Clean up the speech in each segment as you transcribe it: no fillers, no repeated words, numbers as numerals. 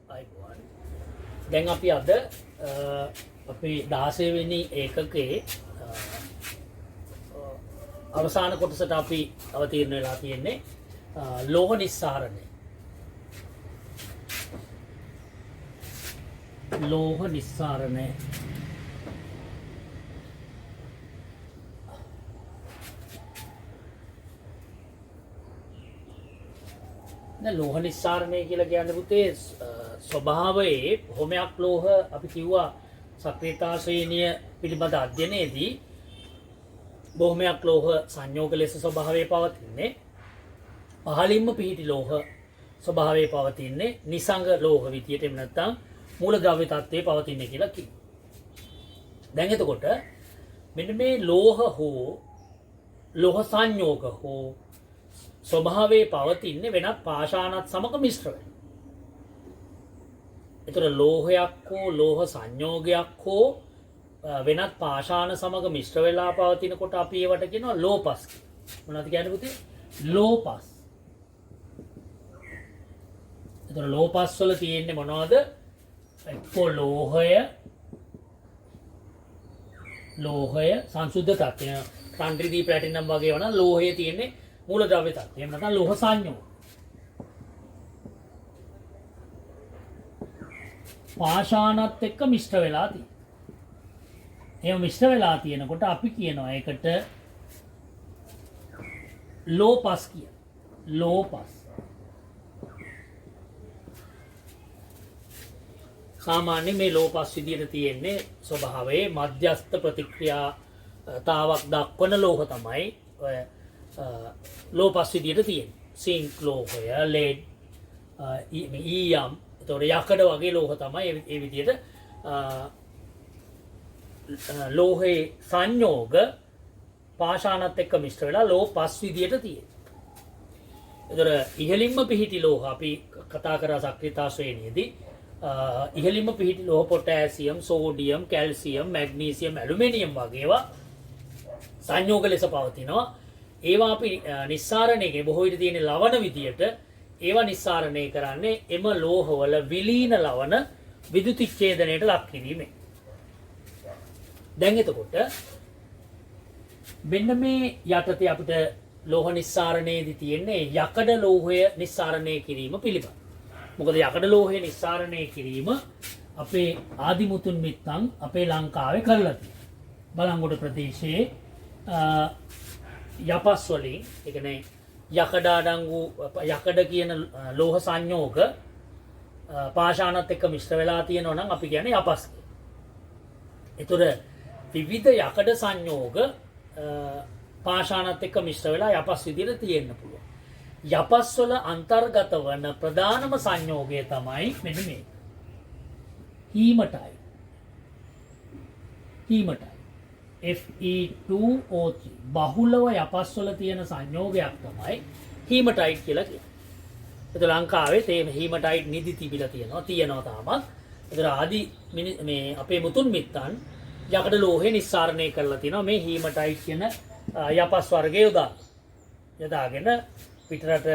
අයිබෝන් දැන් අපි අද අපේ 16 වෙනි ඒකකයේ අවසාන කොටසට අපි අවතීර්ණ වෙලා තියෙන්නේ ලෝහ නිස්සාරණය. ලෝහ නිස්සාරණය ලෝහ නිස්සාරණය කියලා කියන්නේ පුතේ ස්වභාවයේ බොහොමයක් ලෝහ අපි කිව්වා සක්‍රියතා ශ්‍රේණිය පිළිබඳ අධ්‍යයනයේදී බොහොමයක් ලෝහ සංයෝග ලෙස ස්වභාවයේ පවතින්නේ පහළින්ම පිහිටි ලෝහ ස්වභාවයේ පවතින්නේ නිසංග ලෝහ විදියට එහෙම නැත්නම් මූලද්‍රව්‍ය තත්ත්වයේ පවතින්නේ කියලා කියනවා. දැන් එතකොට මෙන්න මේ ලෝහ හෝ ලෝහ සංයෝග හෝ ස්වභාවයේ පවතින්නේ වෙනත් පාෂාණත් සමග මිශ්‍ර වෙනවා. ඒතර ලෝහයක් හෝ ලෝහ සංයෝගයක් හෝ වෙනත් පාෂාණ සමග මිශ්‍ර වෙලා පවතිනකොට අපි ඒවට කියනවා ලෝපස් කියලා. මොනවද කියන්නේ පුතේ? ලෝපස්. ඒතර ලෝපස් වල තියෙන්නේ මොනවද? එක්කෝ ලෝහය සංසුද්ධ තත්ත්වය. ටන්ට්‍රිදී ප්ලැටිනම් වගේ වුණා ලෝහයේ තියෙන්නේ මූලද්‍රව්‍ය තත්ත්වය. එහෙම නැත්නම් ලෝහ සංයෝග. පාෂාණත් එක්ක මිශ්‍ර වෙලා තියෙනවා. එහෙම මිශ්‍ර වෙලා තියෙනකොට අපි කියනවා ඒකට ලෝපස් කියලා. ලෝපස්. සාමාන්‍ය මේ ලෝපස් විදියට තියෙන්නේ ස්වභාවයේ මධ්‍යස්ථ ප්‍රතික්‍රියාතාවක් දක්වන ලෝහ තමයි ඔය ලෝපස් විදියට තියෙන්නේ. සිංක් ලෝහය, ලෙඩ්, ඊයම්, එතකොට යකඩ වගේ ලෝහ තමයි ඒ විදියට ලෝහේ සංයෝග පාෂාණත් එක්ක මිශ්‍ර වෙලා ලෝපස් විදියට තියෙනවා. එතකොට ඉහළින්ම පිහිටි ලෝහ අපි කතා කරා සක්‍රියතා ශ්‍රේණියේදී ඉහළින්ම පිහිටි ලෝහ potassium, sodium, calcium, magnesium, aluminium වගේ ඒවා සංයෝග ලෙස පවතිනවා. ඒවා අපි නිස්සාරණයේ බොහෝ විට තියෙන ලවණ විදියට ඒවා නිස්සාරණය කරන්නේ එම ලෝහවල විලීන ලවණ විදුතිච්ඡේදනයට ලක් කිරීමෙන්. දැන් එතකොට මෙන්න මේ යටතේ අපිට ලෝහ නිස්සාරණයේදී තියෙන්නේ යකඩ ලෝහය නිස්සාරණය කිරීම පිළිබඳ. මොකද යකඩ ලෝහය නිස්සාරණය කිරීම අපේ ආදිමුතුන් මිත්තන් අපේ ලංකාවේ කරලා තියෙනවා. බලංගොඩ ප්‍රදේශයේ යපස් වලින් ඒ කියන්නේ යකඩ අඩංගු යකඩ කියන ලෝහ සංයෝග පාෂාණත් එක්ක මිශ්‍ර වෙලා තියෙනවා නම් අපි කියන්නේ යපස් කියලා. ඒතර විවිධ යකඩ සංයෝග පාෂාණත් එක්ක මිශ්‍ර වෙලා යපස් විදිහට තියෙන්න පුළුවන්. යපස් වල අන්තර්ගත වන ප්‍රධානම සංයෝගය තමයි මෙන්න මේ හීමටයි. හීමටයි Fe2O3 බහුලව යපස් වල තියෙන සංයෝගයක් තමයි හීමටයිට් කියලා කියන්නේ. ඒතර ලංකාවේ තේ හීමටයිට් නිදි තිබිලා තියෙනවා තාමත්. ඒතර ආදි මේ අපේ මුතුන් මිත්තන් යකඩ ලෝහය නිස්සාරණය කරලා තියෙනවා මේ හීමටයිට් කියන යපස් වර්ගය යොදාගෙන පිටරට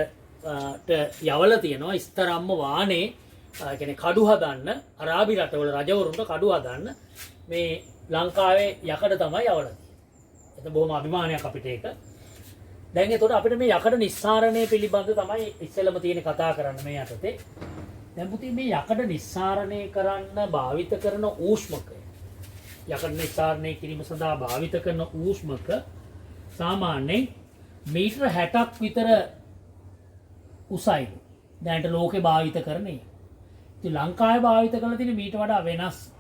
යවලා තියෙනවා ඉස්තරම්ම වානේ කියන්නේ කඩු හදන්න අරාබි රටවල රජවරුන්ට කඩු හදන්න මේ ලංකාවේ යකඩ තමයි යවලා තියෙන්නේ. ඒක බොහොම අභිමානයක් අපිට ඒක. දැන් ඒතකොට අපිට මේ යකඩ නිස්සාරණය පිළිබඳ තමයි ඉස්සෙල්ලම තියෙන කතා කරන්න මේ යටතේ. දැන් පුතේ මේ යකඩ නිස්සාරණය කරන්න භාවිත කරන ඌෂ්මකය. යකඩ නිස්සාරණය කිරීම සඳහා භාවිත කරන ඌෂ්මක සාමාන්‍යයෙන් මීටර 60ක් විතර උසයි. දැනට ලෝකේ භාවිත කරන්නේ. ඉතින් ලංකාවේ භාවිත කරලා තියෙන මීට වඩා වෙනස්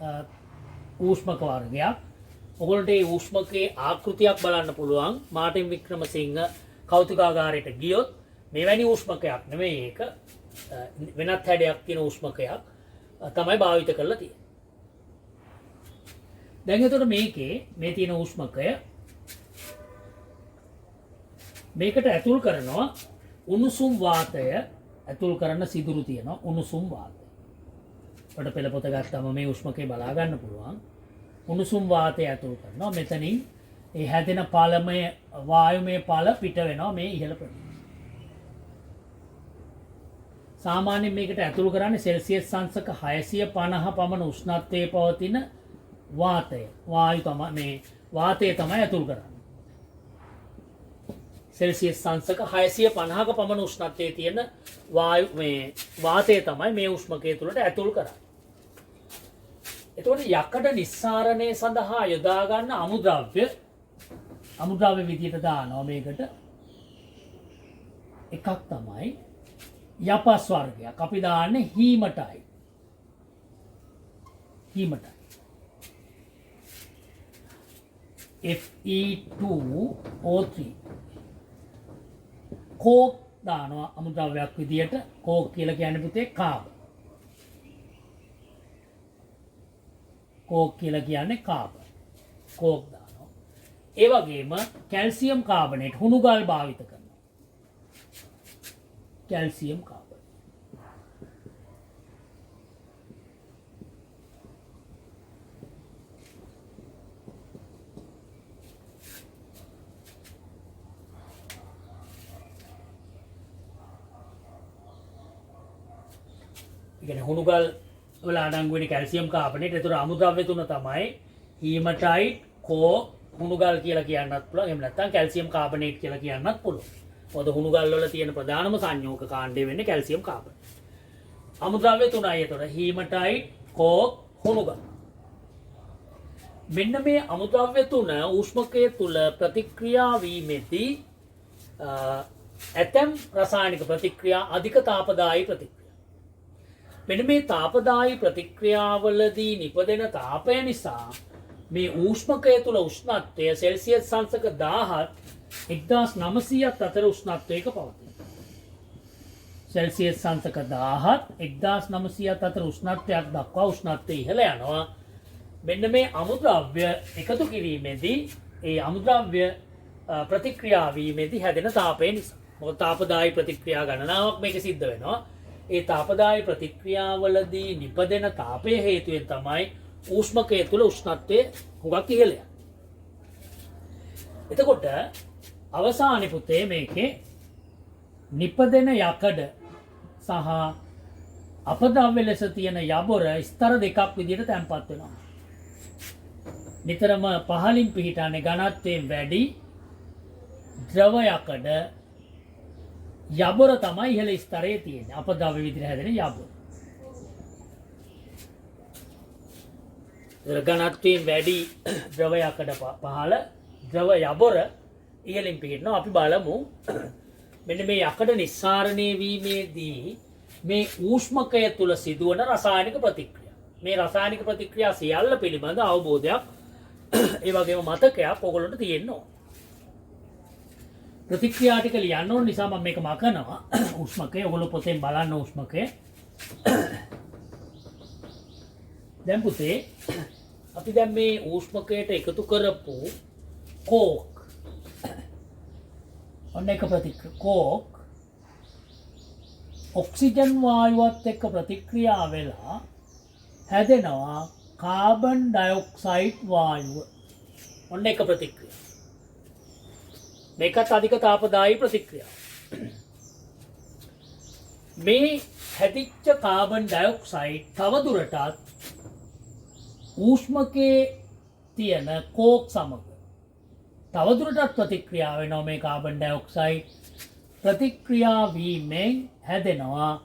ඌෂ්මක වර්ගයක්. ඔයගොල්ලන්ට මේ ඌෂ්මකයේ ආකෘතියක් බලන්න පුළුවන්. මාටින් වික්‍රමසිංහ කෞතුකාගාරයට ගියොත් මෙවැනි ඌෂ්මකයක් නෙමෙයි ඒක. වෙනත් හැඩයක් තියෙන ඌෂ්මකයක් තමයි භාවිත කරලා තියෙන්නේ. දැන් එතකොට මේකේ මේ තියෙන ඌෂ්මකය මේකට ඇතුල් කරනවා උණුසුම් වාතය ඇතුල් කරන සිදුරු තියෙනවා උණුසුම් වාතය. අපිට පෙළ පොත ගත්තම මේ උෂ්මකේ බලා ගන්න පුළුවන්. උණුසුම් වාතය ඇතුල් කරනවා. මෙතනින් ඒ හැදෙන පළමය වායුමය පළ පිට වෙනවා මේ ඉහළ ප්‍රදේශ. සාමාන්‍යයෙන් මේකට ඇතුළු කරන්නේ සෙල්සියස් අංශක 650 පමණ උෂ්ණත්වයේ පවතින වාතය. වායු තමයි මේ වාතය තමයි ඇතුළු කරන්නේ. සෙල්සියස් අංශක 650ක පමණ උෂ්ණත්වයේ තියෙන වායු මේ වාතය තමයි මේ උෂ්මකය තුළට ඇතුළු කරන්නේ. එතකොට යකඩ නිස්සාරණය සඳහා යොදා ගන්න අමුද්‍රව්‍ය විදියට දානවා මේකට. එකක් තමයි යපස් වර්ගයක්. අපි දාන්නේ හීමටයිට්. Fe2O3. කෝක් දානවා අමුද්‍රව්‍යයක් විදියට. කෝක් කියලා කියන්නේ පුතේ කාබන්. කෝක් කියලා කියන්නේ කාබන්. කෝක් දානවා. ඒ වගේම කැල්සියම් කාබනේට් හුණුගල් භාවිත කරනවා. Calcium carbon. කියන්නේ හුණුගල් වල අඩංගු වෙන කැල්සියම් කාබනේට්. ඒතර අමුද්‍රව්‍ය තුන තමයි හීමටයිට්, කෝ, හුණුගල් කියලා කියන්නත් පුළුවන්. එහෙම නැත්නම් කැල්සියම් කාබනේට් කියලා කියන්නත් පුළුවන්. මොකද හුණුගල් වල තියෙන ප්‍රධානම සංයෝග කාණ්ඩය වෙන්නේ කැල්සියම් කාබනේට්. අමුද්‍රව්‍ය තුනයි. ඒතර හීමටයිට්, කෝ, හුණුගල්. මෙන්න මේ අමුද්‍රව්‍ය තුන උෂ්මකයේ තුල ප්‍රතික්‍රියා වීමේදී ඇතම් රසායනික ප්‍රතික්‍රියා අධික තාපදායී ප්‍රතික්‍රියා. මෙන්න මේ තාපදායී ප්‍රතික්‍රියාවලදී නිපදෙන තාපය නිසා මේ ඌෂ්මකය තුළ උෂ්ණත්වය සෙල්සියස් අංශක 1000ත් 1900ත් අතර උෂ්ණත්වයක පවතී. සෙල්සියස් අංශක 1000ත් 1900ත් අතර උෂ්ණත්වයක් දක්වා උෂ්ණත්වය ඉහළ යනවා. මෙන්න මේ අමුද්‍රව්‍ය එකතු කිරීමේදී ඒ අමුද්‍රව්‍ය ප්‍රතික්‍රියා වීමේදී හැදෙන තාපය නිසා. මොකද තාපදායී ප්‍රතික්‍රියා ගණනාවක් මේක සිද්ධ වෙනවා. ඒ තාපදායී ප්‍රතික්‍රියාවලදී නිපදෙන තාපය හේතුවෙන් තමයි ඌෂ්මකය තුළ උෂ්ණත්වය හුඟක් ඉහළ යන්නේ. එතකොට අවසානයේ පුතේ මේකේ නිපදෙන යකඩ සහ අපද්‍රව්‍ය ලෙස තියෙන යබොර ස්තර දෙකක් විදිහට තැන්පත් වෙනවා. නිතරම පහළින් පිහිටන්නේ ඝනත්වයෙන් වැඩි ද්‍රව යකඩ යබොර තමයි ඉහළ ස්තරයේ තියෙන්නේ. අපද්‍රව්‍ය විදිහට හැදෙන යබොර. ඝනත්වයෙන් වැඩි ද්‍රව යකඩ පහළ ද්‍රව යබොර ඉහළින් පිහිටනවා. අපි බලමු මෙන්න මේ යකඩ නිස්සාරණය වීමේදී මේ ඌෂ්මකය තුල සිදුවන රසායනික ප්‍රතික්‍රියා. මේ රසායනික ප්‍රතික්‍රියා සියල්ල පිළිබඳ අවබෝධයක් ඒ වගේම මතකයක් ඔයගොල්ලන්ට තියෙන්න ඕන. ප්‍රතික්‍රියා ටික ලියන්න ඕන නිසා මම මේක මකනවා. උෂ්මකය ඔයගොල්ලෝ පොතෙන් බලන්න උෂ්මකය. දැන් පුතේ අපි දැන් මේ උෂ්මකයට එකතු කරපු කෝක් ඔන්න එක ප්‍රතික්‍රියා කෝක් ඔක්සිජන් වායුවත් එක්ක ප්‍රතික්‍රියා වෙලා හැදෙනවා කාබන් ඩයොක්සයිඩ් වායුව. ඔන්න එක ප්‍රතික්‍රියා. මේකත් අධික තාපදායී ප්‍රතික්‍රියාව. මේ හැදිච්ච කාබන් ඩයොක්සයිඩ් තවදුරටත් ඌෂ්මකයේ තියෙන කෝක් සමග තවදුරටත් ප්‍රතික්‍රියා වෙනවා. මේ කාබන් ඩයොක්සයිඩ් ප්‍රතික්‍රියා වීමෙන් හැදෙනවා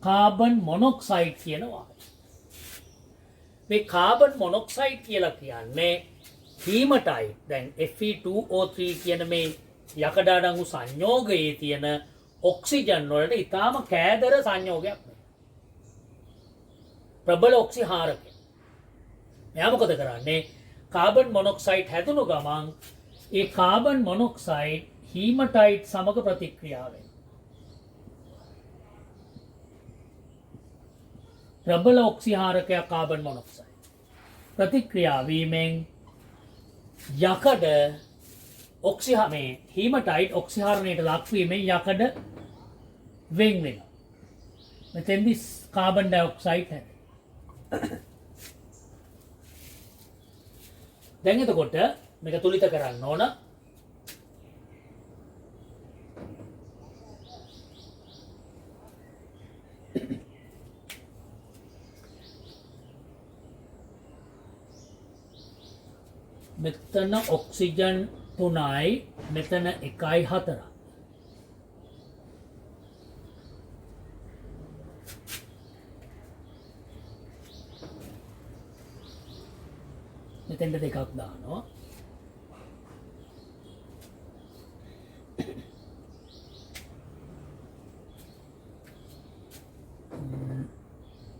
කාබන් මොනොක්සයිඩ් කියන වායුව. මේ කාබන් මොනොක්සයිඩ් කියලා කියන්නේ හීමටයිට්. දැන් Fe2O3 කියන මේ යකඩ අඩංගු සංයෝගයේ තියෙන ඔක්සිජන් වලට ඊටාම කෑදර සංයෝගයක් නේ. ප්‍රබල ඔක්සිහාරකය. මෙයා මොකද කරන්නේ? කාබන් මොනොක්සයිඩ් හැදුණු ගමන් ඒ කාබන් මොනොක්සයිඩ් හීමටයිට් සමග ප්‍රතික්‍රියා වෙනවා. ප්‍රබල ඔක්සිහාරකයක් කාබන් මොනොක්සයිඩ් ප්‍රතික්‍රියා වීමෙන් යකඩ ඔක්සිහාමේ හීමටයිට් ඔක්සිහාරණයට ලක් වීමෙන් යකඩ වෙන් වෙනවා. මෙතෙන්දි කාබන් ඩයොක්සයිඩ් හැදෙනවා. දැන් එතකොට මේක තුලිත කරන්න ඕන. මෙතන ඔක්සිජන් 3යි මෙතන 1යි 4යි. මෙතෙන්ට දෙකක් දානවා.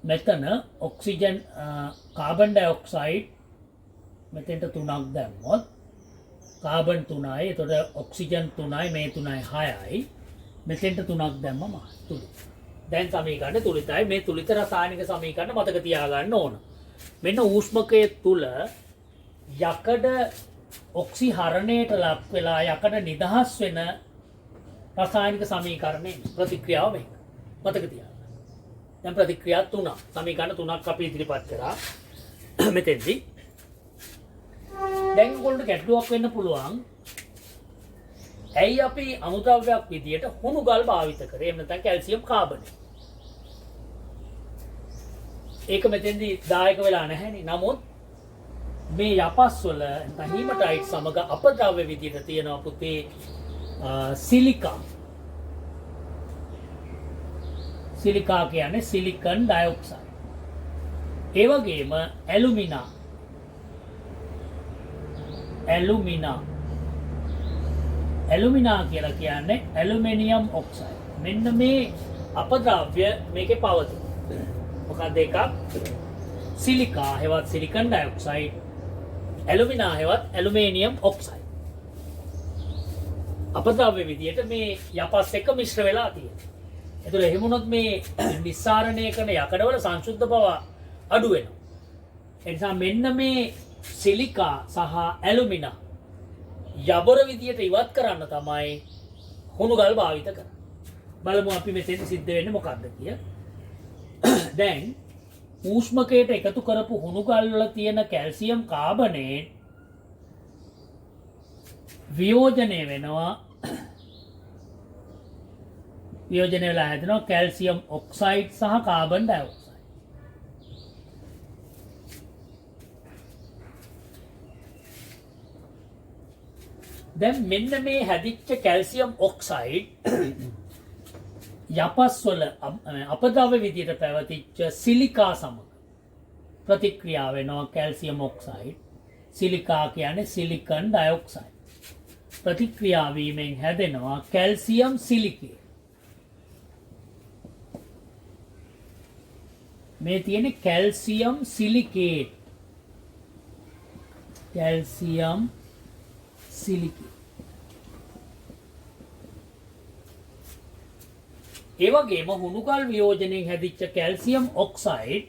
මෙතන ඔක්සිජන් කාබන් ඩයොක්සයිඩ් මෙතෙන්ට 3ක් දැම්මොත් කාබන් 3යි එතකොට ඔක්සිජන් 3යි මේ 3යි 6යි මෙතෙන්ට 3ක් දැම්මම තුලිත. දැන් සමීකරණ තුලිතයි. මේ තුලිත රසායනික සමීකරණ මතක තියාගන්න ඕන. මෙන්න ඌෂ්මකයේ තුල යකඩ ඔක්සිහරණයට ලක් වෙලා යකඩ නිදහස් වෙන රසායනික සමීකරණේ ප්‍රතික්‍රියාව මේක. මතක තියාගන්න. දැන් ප්‍රතික්‍රියා 3ක් සමීකරණ 3ක් අපි ඉදිරිපත් කරා මෙතෙන්දී. දැන් ඔයගොල්ලන්ට ගැටලුවක් වෙන්න පුළුවන්. ඇයි අපි අමුද්‍රව්‍යයක් විදියට හුණු ගල් භාවිත කරේ? එහෙම නැත්නම් කැල්සියම් කාබනේට්. ඒක මෙතෙන්දී දායක වෙලා නැහැනේ. නමුත් මේ යපස් වල නැත්නම් හීමටයිට් සමග අපද්‍රව්‍ය විදියට තියෙනවා පුතේ සිලිකා. සිලිකා කියන්නේ සිලිකන් ඩයොක්සයිඩ්. ඒ වගේම ඇලුමිනා. ඇලුමිනා කියලා කියන්නේ ඇලුමිනියම් ඔක්සයිඩ්. මෙන්න මේ අපද්‍රව්‍ය මේකේ පවතින. මොකක්ද එකක්? සිලිකා හෙවත් සිලිකන් ඩයොක්සයිඩ්. ඇලුමිනා හෙවත් ඇලුමිනියම් ඔක්සයිඩ්. අපද්‍රව්‍ය විදියට මේ යපස් එක්ක මිශ්‍ර වෙලා තියෙනවා. ඒතර එහෙම වුණොත් මේ නිස්සාරණය කරන යකඩවල සංසුද්ධ බව අඩු වෙනවා. ඒ නිසා මෙන්න මේ සිලිකා සහ ඇලුමිනා යබොර විදියට ඉවත් කරන්න තමයි හුණු ගල් භාවිත කරන්නේ. බලමු අපි මෙතෙන් සිද්ධ වෙන්නේ මොකක්ද කියලා. දැන් ඌෂ්මකයට එකතු කරපු හුණු ගල් වල තියෙන කැල්සියම් කාබනේට් වියෝජනය වෙනවා. වියෝජනය වෙලා හැදෙනවා කැල්සියම් ඔක්සයිඩ් සහ කාබන් ඩයොක්සයිඩ්. දැන් මෙන්න මේ හැදිච්ච කැල්සියම් ඔක්සයිඩ් යපස් වල අපද්‍රව්‍ය විදියට පැවතිච්ච සිලිකා සමග ප්‍රතික්‍රියා වෙනවා කැල්සියම් ඔක්සයිඩ්. සිලිකා කියන්නේ සිලිකන් ඩයොක්සයිඩ්. ප්‍රතික්‍රියා වීමෙන් හැදෙනවා කැල්සියම් සිලිකේට්. මේ තියෙන කැල්සියම් සිලිකේට්. කැල්සියම් සිලිකේට්. ඒ වගේම හුණුගල් වියෝජනයෙන් හැදිච්ච කැල්සියම් ඔක්සයිඩ්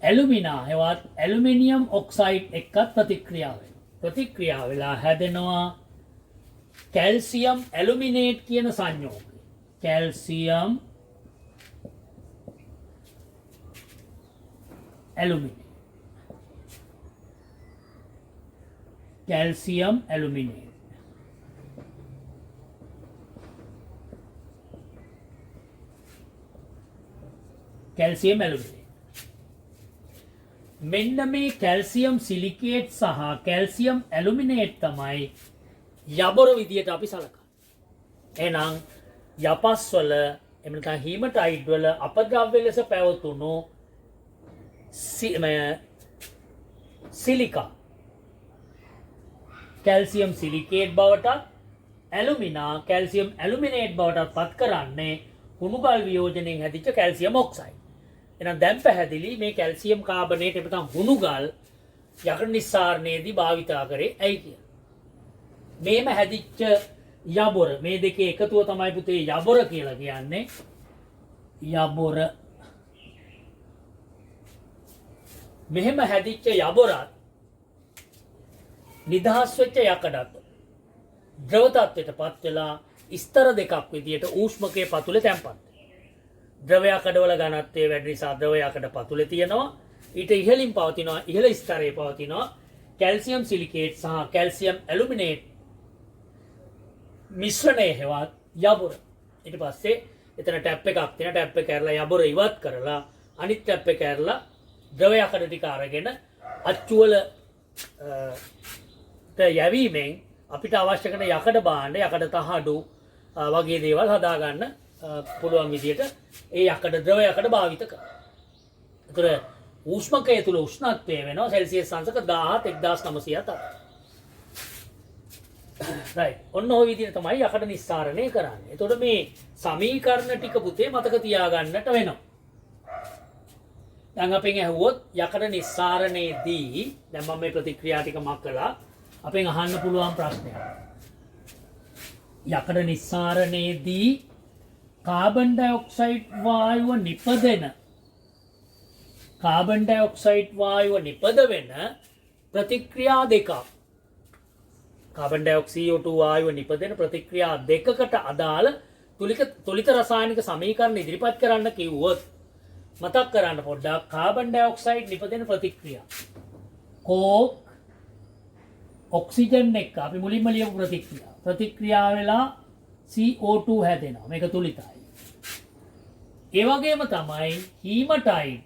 ඇලුමිනා හෙවත් ඇලුමිනියම් ඔක්සයිඩ් එක්කත් ප්‍රතික්‍රියා වෙනවා. ප්‍රතික්‍රියා වෙලා හැදෙනවා කැල්සියම් ඇලුමිනේට් කියන සංයෝගය. කැල්සියම් ඇලුමිනේට්. කැල්සියම් ඇලුමිනේට්. කැල්සියම් ඇලුමිනේට්. මෙන්න මේ කැල්සියම් සිලිකේට් සහ කැල්සියම් ඇලුමිනේට් තමයි යබොර විදියට අපි සලකන්නේ. එහෙනම් යපස් වල එහෙම නැත්නම් හීමටයිඩ් වල අපද්‍රව්‍ය ලෙස පැවතුණු සිලිකා කැල්සියම් සිලිකේට් බවට ඇලුමිනා කැල්සියම් ඇලුමිනේට් බවට පත් කරන්නේ හුණුගල් වියෝජනයෙන් හැදිච්ච කැල්සියම් ඔක්සයිඩ්. එහෙනම් දැන් පැහැදිලි මේ කැල්සියම් කාබනේට් එපතන් හුණුගල් යකඩ නිස්සාරණයේදී භාවිතා කරේ ඇයි කියලා. මේම හැදිච්ච යබොර මේ දෙකේ එකතුව තමයි පුතේ යබොර කියලා කියන්නේ. යබොර මෙහෙම හැදිච්ච යබොරත් නිදහස් වෙච්ච යකඩත් ද්‍රව තත්ත්වයට පත් වෙලා ස්තර දෙකක් විදියට ඌෂ්මකයේ පතුලේ තැන්පත් වෙනවා. ද්‍රව යකඩවල ඝනත්වය වැඩි නිසා ද්‍රව යකඩ පතුලේ තියෙනවා. ඊට ඉහළින් පවතිනවා ඉහළ ස්තරයේ පවතිනවා කැල්සියම් සිලිකේට් සහ කැල්සියම් ඇලුමිනේට් මිශ්‍රණය හෙවත් යබොර. ඊට පස්සේ එතන ටැප් එකක් තියෙනවා. ටැප් එක ඇරලා යබොර ඉවත් කරලා අනිත් ටැප් එක ඇරලා ද්‍රව යකඩ ටික අරගෙන අච්චුවල යැවීමෙන් අපිට අවශ්‍ය කරන යකඩ භාණ්ඩ යකඩ තහඩු වගේ දේවල් හදාගන්න පුළුවන් විදියට ඒ යකඩ ද්‍රව යකඩ භාවිත කරනවා. ඒතර උෂ්මකය තුල උෂ්ණත්වය වෙනවා සෙල්සියස් අංශක 17 1907. right. ඔන්න ඔය විදිහට තමයි යකඩ නිස්සාරණය කරන්නේ. එතකොට මේ සමීකරණ ටික පුතේ මතක තියාගන්නට වෙනවා. දැන් අපෙන් ඇහුවොත් යකඩ නිස්සාරණයේදී දැන් මම මේ ප්‍රතික්‍රියා ටික මකලා අපෙන් අහන්න පුළුවන් ප්‍රශ්නයක්. යකඩ නිස්සාරණයේදී කාබන් ඩයොක්සයිඩ් වායුව නිපදෙන කාබන් ඩයොක්සයිඩ් වායුව නිපද වෙන ප්‍රතික්‍රියා දෙකක්. කාබන් ඩයොක්සයිඩ් CO2 වායුව නිපදෙන ප්‍රතික්‍රියා දෙකකට අදාළ තුලිත රසායනික සමීකරණ ඉදිරිපත් කරන්න කිව්වොත් මතක් කරන්න පොඩ්ඩක් කාබන් ඩයොක්සයිඩ් නිපදෙන ප්‍රතික්‍රියා. කෝක් ඔක්සිජන් එක්ක අපි මුලින්ම ලියපු ප්‍රතික්‍රියා වෙලා CO2 හැදෙනවා. මේක තුලිතයි. ඒ වගේම තමයි හීමටයිඩ්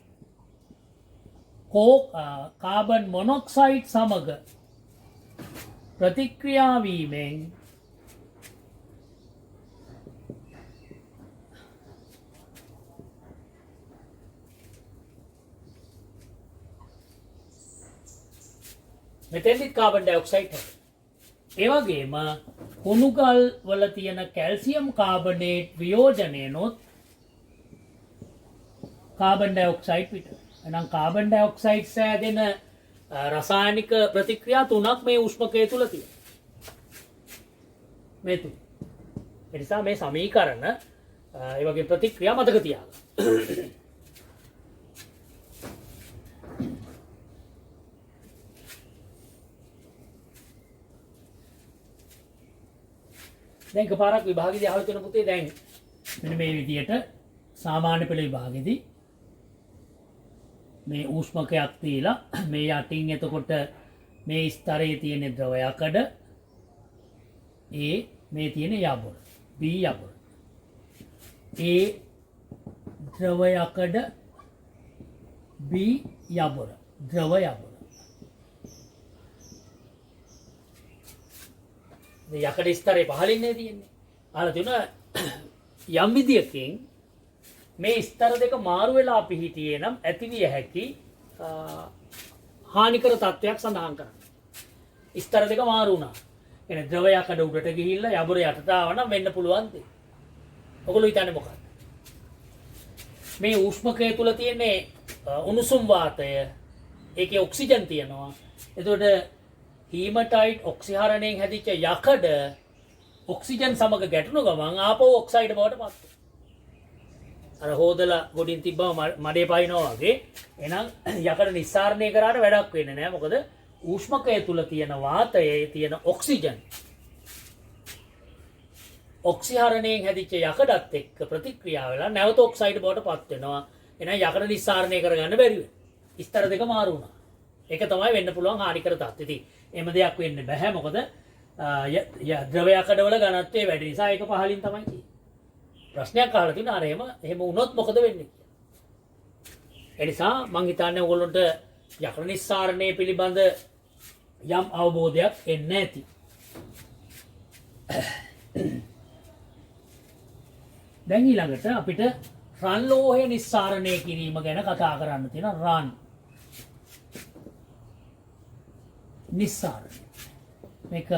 කාබන් මොනොක්සයිඩ් සමග ප්‍රතික්‍රියා වීමෙන් මෙතෙන්දිත් කාබන් ඩයොක්සයිඩ් හැදෙනවා. ඒ වගේම කුණුගල් වල තියෙන කැල්සියම් කාබනේට් වියෝජනයනොත් කාබන් ඩයොක්සයිඩ් පිට. එහෙනම් කාබන් ඩයොක්සයිඩ් සෑදෙන රසායනික ප්‍රතික්‍රියා තුනක් මේ උෂ්මකය තුල තියෙනවා. මේ තුන. ඒ නිසා මේ සමීකරණ ඒ වගේ ප්‍රතික්‍රියා මතක තියාගන්න. දැන් එකපාරක් විභාගෙදී අහලා තියෙන පුතේ දැන් මෙන්න මේ විදියට සාමාන්‍ය පෙළ විභාගෙදී මේ උෂ්මකයක් තියලා මේ යටින් එතකොට මේ ස්තරයේ තියෙන ද්‍රව යකඩ A මේ තියෙන යබොර B යබොර A ද්‍රව යකඩ B යබොර ද්‍රව යබොර මේ යකඩ ස්තරේ පහළින්නේ තියෙන්නේ. අහලා තියෙනවා යම් විදියකින් මේ ස්තර දෙක මාරු වෙලා පිහිටියේ නම් ඇතිවිය හැකි හානිකර තත්වයක් සඳහන් කරන්න. ස්තර දෙක මාරු වුණා. එනේ ද්‍රව යකඩ උඩට ගිහිල්ලා යබොර යටට ආව නම් වෙන්න පුළුවන් දෙයක්. ඔයගොල්ලෝ හිතන්නේ මොකක්ද? මේ උෂ්මකය තුල තියෙන්නේ උණුසුම් වාතය. ඒකේ ඔක්සිජන් තියෙනවා. එතකොට හීමටයිඩ් ඔක්සිහරණයෙන් හැදිච්ච යකඩ ඔක්සිජන් සමග ගැටුණු ගමන් ආපහු ඔක්සයිඩ් බවට පත් වෙනවා. අර හොදලා ගොඩින් තිබ්බම මඩේ පයින්නවා වගේ. එහෙනම් යකඩ නිස්සාරණය කරාට වැඩක් වෙන්නේ නැහැ. මොකද උෂ්මකය තුල තියෙන වාතයේ තියෙන ඔක්සිජන් ඔක්සිහරණයෙන් හැදිච්ච යකඩත් එක්ක ප්‍රතික්‍රියා වෙලා නැවත ඔක්සයිඩ් බවට පත් වෙනවා. එහෙනම් යකඩ නිස්සාරණය කරගන්න බැරි වෙනවා. ස්තර දෙක මාරු වුණා. ඒක තමයි වෙන්න පුළුවන් හානිකර තත්ත්වය. ඉතින් එහෙම දෙයක් වෙන්න බෑ. මොකද ද්‍රව යකඩවල ඝනත්වය වැඩි නිසා ඒක පහලින් තමයි තියෙන්නේ. ප්‍රශ්නයක් අහලා තියෙනවා අර එහෙම වුණොත් මොකද වෙන්නේ කියලා. ඒ නිසා මම හිතන්නේ ඔයගොල්ලන්ට යකඩ නිස්සාරණය පිළිබඳ යම් අවබෝධයක් එන්න ඇති. දැන් ඊළඟට අපිට රන් ලෝහය නිස්සාරණය කිරීම ගැන කතා කරන්න තියෙන රන් නිස්සාරණය. මේක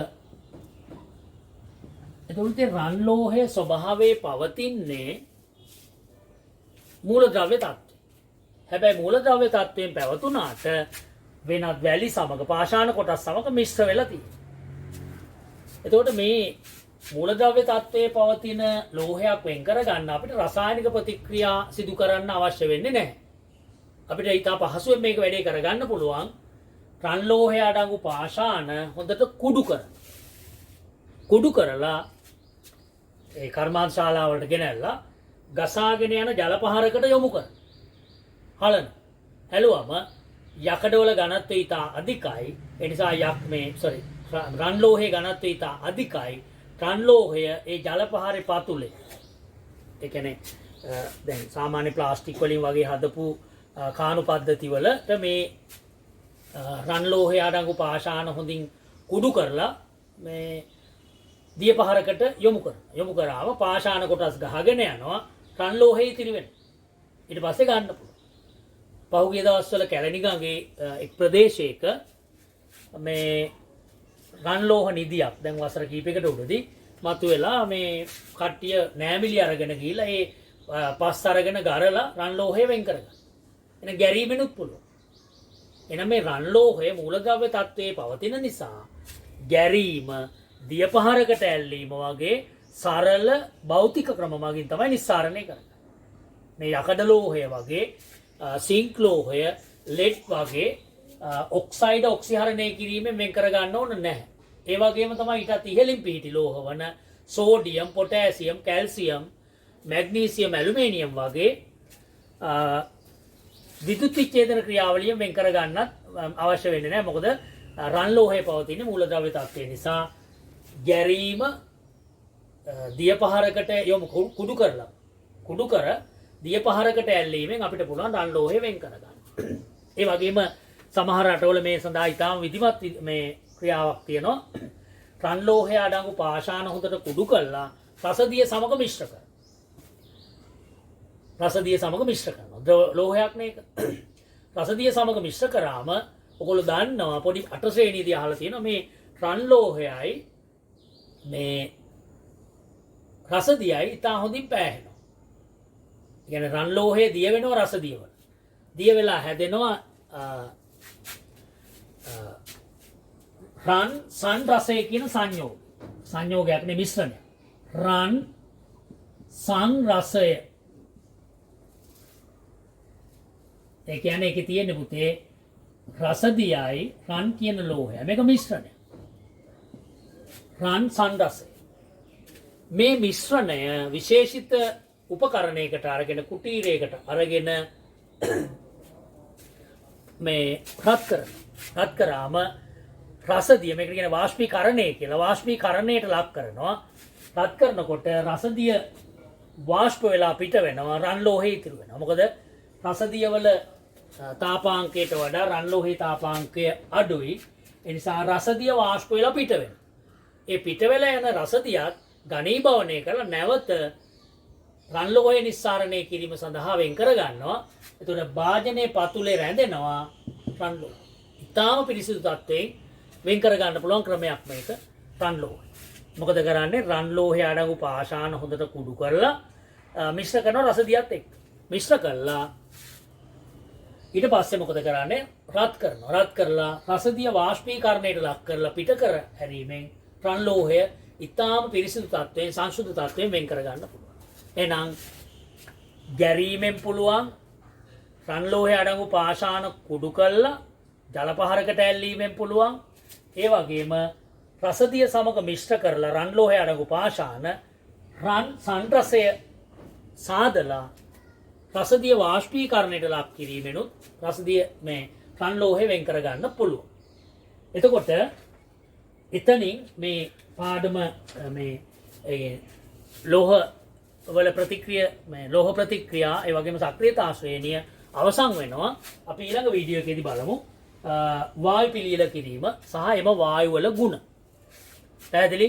එතකොට රන් ලෝහයේ ස්වභාවයේ පවතින්නේ මූලද්‍රව්‍ය තත්ත්වය. හැබැයි මූලද්‍රව්‍ය තත්ත්වයෙන් පැවතුනාට වෙනත් වැලි සමග පාෂාණ කොටස් සමග මිශ්‍ර වෙලා තියෙනවා. එතකොට මේ මූලද්‍රව්‍ය තත්ත්වයේ පවතින ලෝහයක් වෙන් කර ගන්න අපිට රසායනික ප්‍රතික්‍රියා සිදු කරන්න අවශ්‍ය වෙන්නේ නැහැ. අපිට ඊට පහසුවෙන් මේක වැඩේ කරගන්න පුළුවන්. රන් ලෝහය අඩංගු පාෂාණ හොඳට කුඩු කරලා ඒ කර්මාන්ත ශාලාවලට ගෙනල්ලා ගසාගෙන යන ජල පහරකට යොමු කරන. හලන. හැලුවම යකඩවල ඝනත්වය ඉතා අධිකයි. ඒ නිසා රන් ලෝහයේ ඝනත්වය ඉතා අධිකයි. රන් ලෝහය ඒ ජල පහරේ පතුලේ. ඒ කියන්නේ දැන් සාමාන්‍ය ප්ලාස්ටික් වලින් වගේ හදපු කාණු පද්ධති වලට මේ රන් ලෝහය අඩංගු පාෂාණ හොඳින් කුඩු කරලා මේ දිය පහරකට යොමු කරාම පාෂාණ කොටස් ගහගෙන යනවා රන් ලෝහය ඉතිරි වෙනවා. ඊට පස්සේ ගන්න පුළුවන්. පහුගිය දවස්වල කැලණිගඟේ එක් ප්‍රදේශයක මේ රන් ලෝහ නිදියක් දැන් වසර කීපයකට උඩදී මතුවෙලා මේ කට්ටිය නෑමිලි අරගෙන ගිහිල්ලා ඒ පස් අරගෙන ගරලා රන් ලෝහය වෙන් කරගන්න. එන ගැරීමෙනුත් පුළුවන්. එන මේ රන් ලෝහය මූලද්‍රව්‍ය තත්ත්වයේ පවතින නිසා ගැරීම දියපහරකට ඇල්ලීම වගේ සරල භෞතික ක්‍රම මගින් තමයි නිස්සාරණය කරන්නේ. මේ යකඩ ලෝහය වගේ සිංක් ලෝහය ලෙඩ් වගේ ඔක්සයිඩ් ඔක්සිහරණය කිරීමෙන් වෙන් කර ගන්න ඕන නැහැ. ඒ වගේම තමයි ඊටත් ඉහළින් පිහිටි ලෝහ වන sodium, potassium, calcium, magnesium, aluminium වගේ විදුලි විච්ඡේදන ක්‍රියාවලියෙන් වෙන් කර ගන්නත් අවශ්‍ය වෙන්නේ නැහැ. මොකද රන් ලෝහයේ පවතින මූලද්‍රව්‍ය තත්ත්වය නිසා ගැරීම දියපහරකට යොමු කුඩු කර දියපහරකට ඇල්ලීමෙන් අපිට පුළුවන් රන් ලෝහය වෙන් කර ගන්න. ඒ වගේම සමහර රටවල මේ සඳහා ඉතාම විධිමත් මේ ක්‍රියාවක් තියෙනවා. රන් ලෝහය අඩංගු පාෂාණ හොඳට කුඩු කරලා රසදිය සමග මිශ්‍ර කරනවා. රසදිය සමග මිශ්‍ර කරනවා. ලෝහයක් නේ ඒක. රසදිය සමග මිශ්‍ර කරාම ඔයගොල්ලෝ දන්නවා පොඩි අට ශ්‍රේණියේදී අහලා තියෙනවා මේ රන් ලෝහයයි මේ රසදියයි ඉතා හොඳින් පෑහෙනවා. ඒ කියන්නේ රන් ලෝහය දිය වෙනවා රසදිය වල. දිය වෙලා හැදෙනවා රන් සන් රසය කියන සංයෝගයක් නේ මිශ්‍රණය. රන් සන් රසය. ඒ කියන්නේ ඒකේ තියෙන පුතේ රසදියයි රන් කියන ලෝහය. මේක මිශ්‍රණය. රන් සන් රසය. මේ මිශ්‍රණය විශේෂිත උපකරණයකට අරගෙන කුටීරයකට අරගෙන මේ රත් කරාම රසදිය මේකට කියන වාෂ්පීකරණය කියලා වාෂ්පීකරණයට ලක් කරනවා. රත් කරනකොට රසදිය වාෂ්ප වෙලා පිට වෙනවා රන් ලෝහය ඉතුරු වෙනවා. මොකද රසදිය වල තාපාංකයට වඩා රන් ලෝහයේ තාපාංකය අඩුයි. ඒ නිසා රසදිය වාෂ්ප වෙලා පිට වෙනවා. ඒ පිට වෙලා යන රසදියත් ඝනීභවනය කරලා නැවත රන් ලෝහය නිස්සාරණය කිරීම සඳහා වෙන් කර ගන්නවා. එතකොට භාජනයේ පතුලේ රැඳෙනවා රන් ලෝහය. ඉතාම පිරිසිදු තත්ත්වයෙන් වෙන් කර ගන්න පුළුවන් ක්‍රමයක් මේක රන් ලෝහය. මොකද කරන්නේ රන් ලෝහය අඩංගු පාෂාණ හොඳට කුඩු කරලා මිශ්‍ර කරනවා රසදියත් එක්ක. මිශ්‍ර කළා ඊට පස්සේ මොකද කරන්නේ රත් කරලා රසදිය වාෂ්පීකරණයට ලක් කරලා පිට කර හැරීමෙන් රන් ලෝහය ඉතාම පිරිසිදු තත්ත්වයෙන් සංශුද්ධ තත්ත්වයෙන් වෙන් කර ගන්න පුළුවන්. එහෙනම් ගැරීමෙන් පුළුවන් රන් ලෝහය අඩංගු පාෂාණ කුඩු කරලා ජල පහරකට ඇල්ලීමෙන් පුළුවන්. ඒ වගේම රසදිය සමග මිශ්‍ර කරලා රන් ලෝහය අඩංගු පාෂාණ රන් සංරසය සාදලා රසදිය වාෂ්පීකරණයට ලක් කිරීමෙනුත් රසදිය මේ රන් ලෝහය වෙන් කර ගන්න පුළුවන්. එතකොට එතනින් මේ පාඩම මේ ලෝහ වල ලෝහ ප්‍රතික්‍රියා ඒ වගේම සක්‍රියතා ශ්‍රේණිය අවසන් වෙනවා. අපි ඊළඟ වීඩියෝ එකේදී බලමු වායු පිළියෙල කිරීම සහ එම වායු වල ගුණ. පැහැදිලි?